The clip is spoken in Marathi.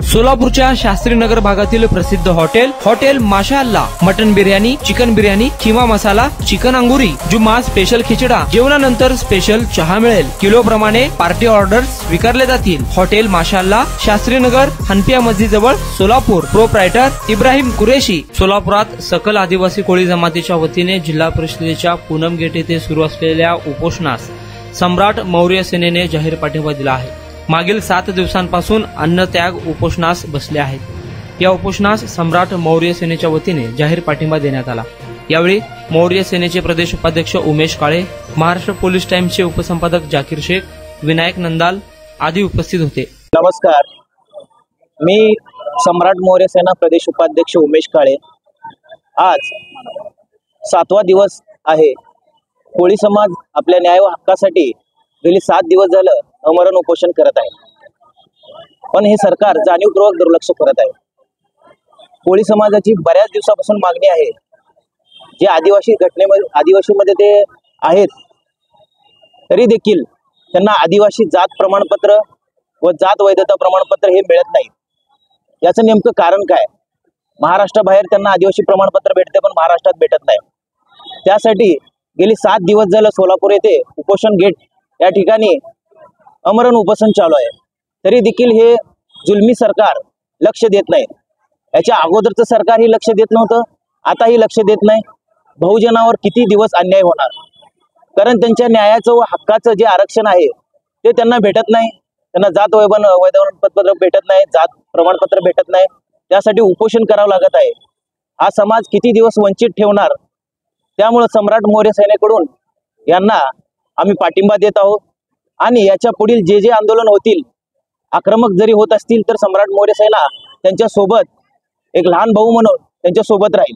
सोलापूरच्या शास्त्रीनगर भागातील प्रसिद्ध hotel Mashallah mutton biryani, chicken biryani, keema masala, chicken अंगुरी, जुम्मा स्पेशल खिचडा, जेवणानंतर स्पेशल चहा मिळेल। किलो प्रमाणे पार्टी ऑर्डर्स स्वीकारले जातील। हॉटेल माशाअल्ला, शास्त्रीनगर, हनपिया मस्जिद जवळ, सोलापूर। प्रोप्रायटर इब्राहिम कुरेशी। सोलापुरात सकल आदिवासी कोळी जमातीच्या वतीने जिल्हा परिषदेच्या पूनम गेट येथे सुरू असलेल्या उपोषणास सम्राट मौर्य सेनेने जाहीर पाठिंबा दिला आहे। मागील 7 दिवसांपासून अन्नत्याग उपोषणास बसले आहेत। या उपोषणास सम्राट मौर्य सेनेच्या वतीने जाहीर पाठिंबा देण्यात आला। यावेळी मौर्य सेनेचे प्रदेश उपाध्यक्ष उमेश काळे, महाराष्ट्र पोलीस टाइम्सचे उपसंपादक जाकीर शेख, विनायक नंदाल आदी उपस्थित होते। नमस्कार, मी सम्राट मौर्य सेना प्रदेश उपाध्यक्ष उमेश काळे। आज 7वा दिवस आहे। कोळी समाज आपल्या न्याय व हक्कासाठी गेली 7 दिवस झालं अमरण उपोषण करत आहे, पण हे सरकार जाणीवपूर्वक दुर्लक्ष करत आहे। कोळी समाजाची बऱ्याच दिवसापासून मागणी आहे, जे आदिवासीमध्ये ते आहेत तरी देखील त्यांना आदिवासी जात प्रमाणपत्र व जात वैधता प्रमाणपत्र हे मिळत नाही। याचं नेमकं कारण काय? महाराष्ट्राबाहेर त्यांना आदिवासी प्रमाणपत्र भेटते, पण महाराष्ट्रात भेटत नाही। त्यासाठी गेली 7 दिवस झालं सोलापूर येथे उपोषण गेट या ठिकाणी अमरण उपोषण चालू आहे, तरी देखील हे जुलमी सरकार लक्ष देत नाही। याच्या अगोदरचं सरकार ही लक्ष देत नव्हतं, आताही लक्ष देत नाही। बहुजनावर किती दिवस अन्याय होणार? कारण त्यांच्या न्यायाचं व हक्काचं जे आरक्षण आहे ते त्यांना भेटत नाही। त्यांना जात वैधता भेटत नाही, जात प्रमाणपत्र भेटत नाही। त्यासाठी उपोषण करावं लागत आहे। हा समाज किती दिवस वंचित ठेवणार? त्यामुळे सम्राट मौर्य सेनेकडून यांना आम्ही पाठिंबा देत आहोत आणि याच्या पुढील जे आंदोलन होतील, आक्रमक जरी होत असतील तर सम्राट मौर्य सेना त्यांच्या सोबत एक लहान भाऊ म्हणून त्यांच्या सोबत राहील।